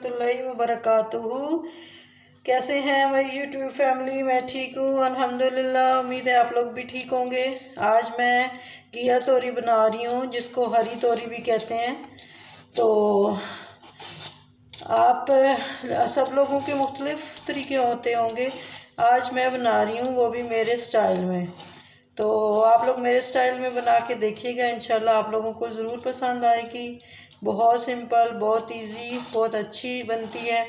रहमतुल्लाहि व बरकातुहू। कैसे हैं मेरी यूट्यूब फैमिली? मैं ठीक हूँ अल्हम्दुलिल्लाह। उम्मीद है आप लोग भी ठीक होंगे। आज मैं घिया तोरी बना रही हूँ, जिसको हरी तोरी भी कहते हैं। तो आप सब लोगों के मुख्तलिफ़ तरीके होते होंगे। आज मैं बना रही हूँ, वो भी मेरे स्टाइल में। तो आप लोग मेरे स्टाइल में बना के देखिएगा, इंशाल्लाह आप लोगों को ज़रूर पसंद आएगी। बहुत सिंपल, बहुत इजी, बहुत अच्छी बनती है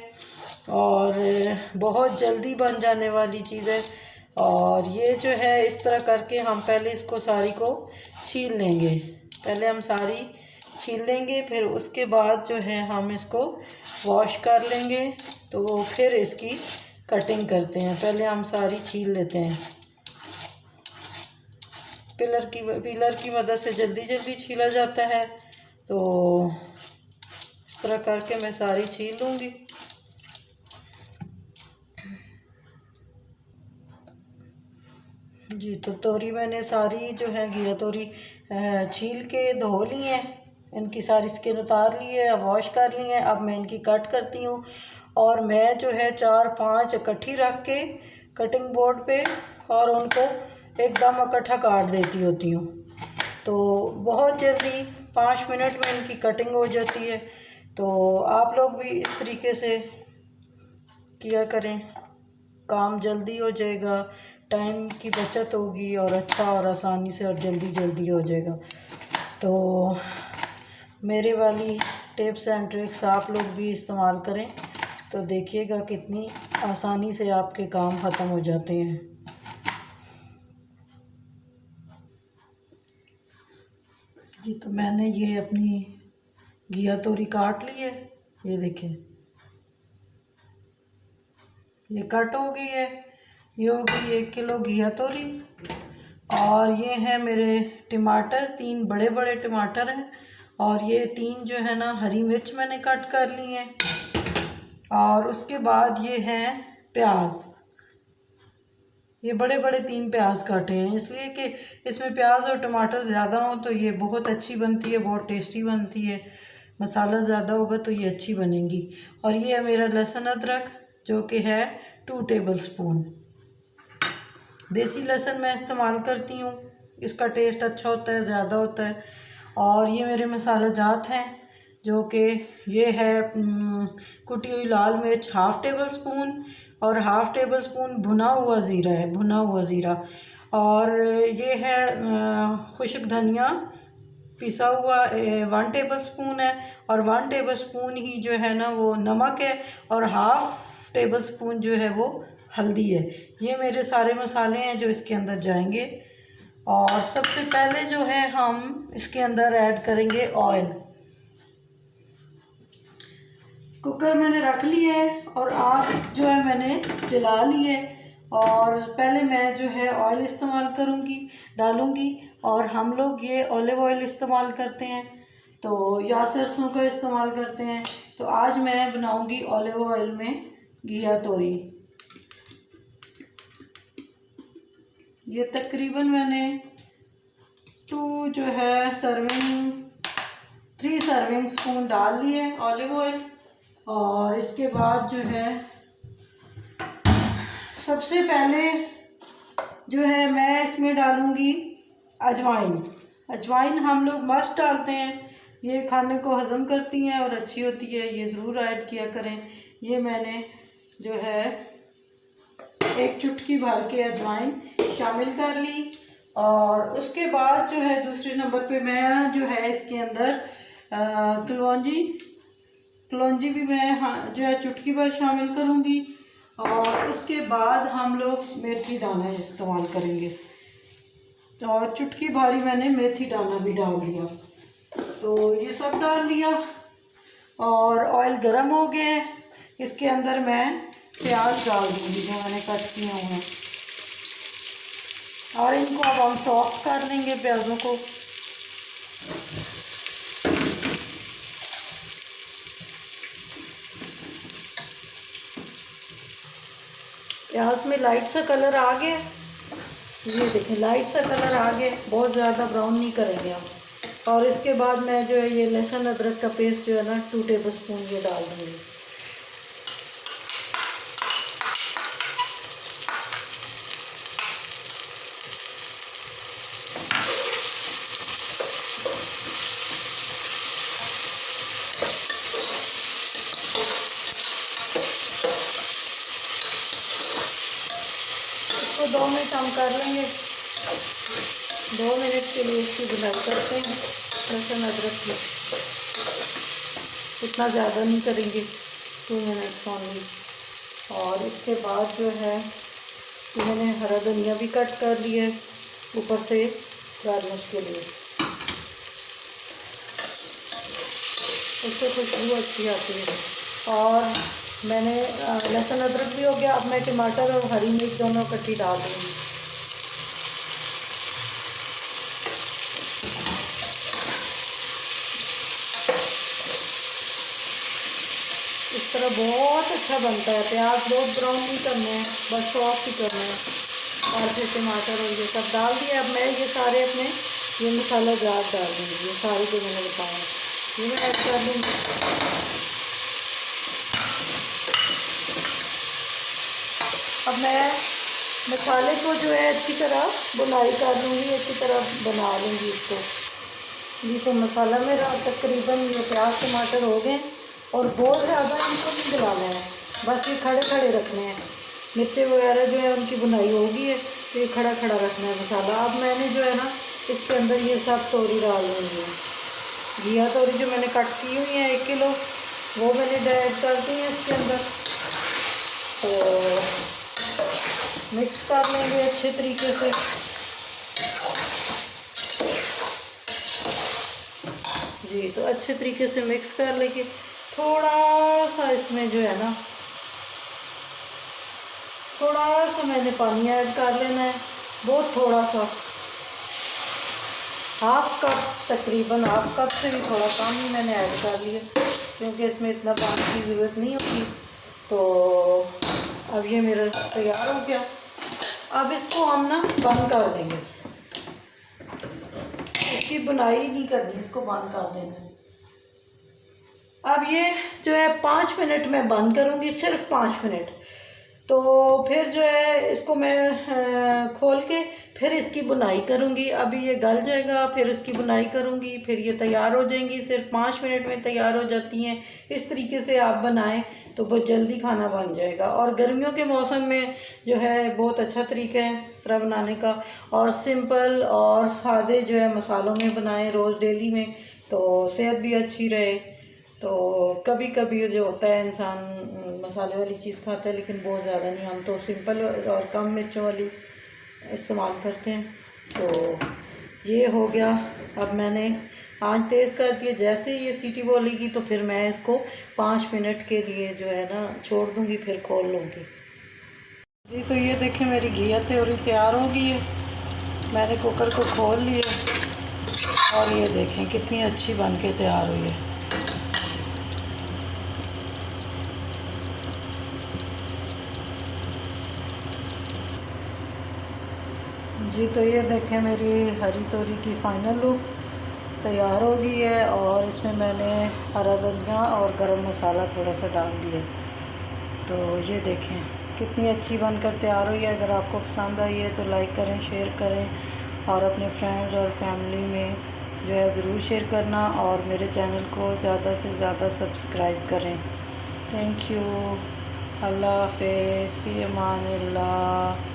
और बहुत जल्दी बन जाने वाली चीज़ है। और ये जो है, इस तरह करके हम पहले इसको सारी को छील लेंगे। पहले हम सारी छील लेंगे, फिर उसके बाद जो है हम इसको वॉश कर लेंगे। तो फिर इसकी कटिंग करते हैं। पहले हम सारी छील लेते हैं। पिलर की मदद से जल्दी छीला जाता है। तो इस तरह करके मैं सारी छील लूँगी। जी, तो तोरी मैंने सारी जो है घिया तोरी छील के धो ली है। इनकी सारी स्किन उतार ली है, अब वॉश कर ली है। अब मैं इनकी कट करती हूँ और मैं जो है 4-5 इकट्ठी रख के कटिंग बोर्ड पे और उनको एकदम इकट्ठा काट देती होती हूँ। तो बहुत जल्दी 5 मिनट में इनकी कटिंग हो जाती है। तो आप लोग भी इस तरीके से किया करें, काम जल्दी हो जाएगा, टाइम की बचत होगी और अच्छा और आसानी से और जल्दी हो जाएगा। तो मेरे वाली टिप्स एंड ट्रिक्स आप लोग भी इस्तेमाल करें, तो देखिएगा कितनी आसानी से आपके काम ख़त्म हो जाते हैं। जी, तो मैंने ये अपनी घिया तोरी काट ली है। ये देखें, ये कट हो गई है। ये हो गई 1 किलो घिया तोरी। और ये है मेरे टमाटर, 3 बड़े बड़े टमाटर हैं। और ये 3 जो है ना हरी मिर्च मैंने कट कर ली हैं। और उसके बाद ये हैं प्याज। ये बड़े बड़े 3 प्याज काटे हैं, इसलिए कि इसमें प्याज और टमाटर ज़्यादा हो तो ये बहुत अच्छी बनती है, बहुत टेस्टी बनती है। मसाला ज़्यादा होगा तो ये अच्छी बनेगी। और ये है मेरा लहसुन अदरक, जो कि है 2 टेबल स्पून। देसी लहसुन मैं इस्तेमाल करती हूँ, इसका टेस्ट अच्छा होता है, ज़्यादा होता है। और ये मेरे मसाला जात हैं, जो कि ये है कुटी हुई लाल मिर्च 1/2 टेबल स्पून और 1/2 टेबल स्पून भुना हुआ ज़ीरा है, भुना हुआ ज़ीरा। और ये है खुश्क धनिया पिसा हुआ 1 टेबल स्पून है। और 1 टेबल स्पून ही जो है ना वो नमक है। और 1/2 टेबल स्पून जो है वो हल्दी है। ये मेरे सारे मसाले हैं जो इसके अंदर जाएंगे। और सबसे पहले जो है हम इसके अंदर ऐड करेंगे ऑयल। कुकर मैंने रख ली है और आग जो है मैंने जला ली है। और पहले मैं जो है ऑयल इस्तेमाल डालूंगी। और हम लोग ये ऑलिव ऑयल इस्तेमाल करते हैं, तो या सरसों का इस्तेमाल करते हैं। तो आज मैं बनाऊंगी ऑलिव ऑयल में घिया तोरी। ये तकरीबन मैंने 3 सर्विंग स्पून डाल लिए ऑलिव ऑयल। और इसके बाद जो है सबसे पहले जो है मैं इसमें डालूंगी अजवाइन। अजवाइन हम लोग मस्ट डालते हैं, ये खाने को हज़म करती हैं और अच्छी होती है, ये ज़रूर ऐड किया करें। ये मैंने जो है 1 चुटकी भर के अजवाइन शामिल कर ली। और उसके बाद जो है दूसरे नंबर पे मैं जो है इसके अंदर कलौंजी भी मैं जो है चुटकी भर शामिल करूँगी। और उसके बाद हम लोग मेथी दाना इस्तेमाल करेंगे। और चुटकी भारी मैंने मेथी दाना भी डाल दिया। तो ये सब डाल लिया और ऑयल गर्म हो गया है। इसके अंदर मैं प्याज डाल दूँगी जो मैंने कट किए हुए हैं। और इनको अब हम सॉफ्ट कर लेंगे प्याज़ों को। प्याज में लाइट सा कलर आ गया, ये देखें लाइट सा कलर आ गया, बहुत ज़्यादा ब्राउन नहीं करेंगे हम। और इसके बाद मैं जो है ये लहसुन अदरक का पेस्ट जो है ना 2 टेबल स्पून ये डाल दूँगी। इसको 2 मिनट हम कर लेंगे। 2 मिनट के लिए इसकी बुनाई करते हैं लहसुन अदरक की। इतना ज़्यादा नहीं करेंगे, 2 मिनट ओनली। और इसके बाद जो है मैंने हरा धनिया भी कट कर लिया है ऊपर से गार्निश के लिए, उससे खुशबू अच्छी आती है। और मैंने लहसुन अदरक भी हो गया। अब मैं टमाटर और हरी मिर्च दोनों इकट्ठी डाल दूँगी। इस तरह बहुत अच्छा बनता है। प्याज बहुत ब्राउन नहीं करने हैं, बस सॉफ्ट ही करने हैं। और फिर टमाटर और ये सब डाल दिया। अब मैं ये सारे अपने ये मसाला जार डाल दूँगी, ये सारे जो मैंने बताया ये मैं ऐड कर दूँगी। अब मैं मसाले को जो है अच्छी तरह बुनाई कर लूँगी, अच्छी तरह बना लूँगी इसको। ये तो मसाला मेरा तकरीबन ये प्याज टमाटर हो गए और बहुत ज़्यादा इनको नहीं गलाना है, बस ये खड़े खड़े रखने हैं। मिर्चें वगैरह जो है उनकी बुनाई होगी है, तो ये खड़ा खड़ा रखना है मसाला। अब मैंने जो है ना इसके अंदर ये सब तोरी डाल दूँगी। घिया तोरी जो मैंने कट की हुई है 1 किलो, वो मैंने ऐड कर दी है इसके अंदर। तो मिक्स कर लेंगे अच्छे तरीके से। जी, तो अच्छे तरीके से मिक्स कर लेंगे। थोड़ा सा इसमें जो है ना थोड़ा सा मैंने पानी ऐड कर लेना है, बहुत थोड़ा सा, हाफ कप, तकरीबन हाफ कप से भी थोड़ा कम ही मैंने ऐड कर लिया, क्योंकि इसमें इतना पानी की ज़रूरत नहीं होती। तो अब ये मेरा तैयार हो गया। अब इसको हम ना बंद कर देंगे, इसकी बुनाई नहीं करनी, इसको बंद कर देना। अब ये जो है 5 मिनट में बंद करूँगी, सिर्फ 5 मिनट। तो फिर जो है इसको मैं खोल के फिर इसकी बुनाई करूँगी। अभी ये गल जाएगा, फिर इसकी बुनाई करूँगी, फिर ये तैयार हो जाएंगी। सिर्फ 5 मिनट में तैयार हो जाती हैं। इस तरीके से आप बनाएं तो बहुत जल्दी खाना बन जाएगा। और गर्मियों के मौसम में जो है बहुत अच्छा तरीका है इस तरह बनाने का। और सिंपल और सादे जो है मसालों में बनाएं रोज़ डेली में, तो सेहत भी अच्छी रहे। तो कभी कभी जो होता है इंसान मसाले वाली चीज़ खाता है, लेकिन बहुत ज़्यादा नहीं। हम तो सिंपल और कम मिर्चों वाली इस्तेमाल करते हैं। तो ये हो गया। अब मैंने आंच तेज़ कर दिया। जैसे ये सीटी बोलेगी तो फिर मैं इसको 5 मिनट के लिए जो है ना छोड़ दूँगी, फिर खोल लूँगी। जी, तो ये देखें मेरी घिया तोरी तैयार हो गई है। मैंने कुकर को खोल लिया और ये देखें कितनी अच्छी बन के तैयार हुई है। जी, तो ये देखें मेरी हरी तोरी की फ़ाइनल लुक तैयार हो गई है। और इसमें मैंने हरा धनिया और गरम मसाला थोड़ा सा डाल दिया। तो ये देखें कितनी अच्छी बनकर तैयार हुई है। अगर आपको पसंद आई है तो लाइक करें, शेयर करें और अपने फ्रेंड्स और फैमिली में जो है ज़रूर शेयर करना। और मेरे चैनल को ज़्यादा से ज़्यादा सब्सक्राइब करें। Thank you. अल्लाह हाफ़िज़, फ़ी अमान अल्लाह।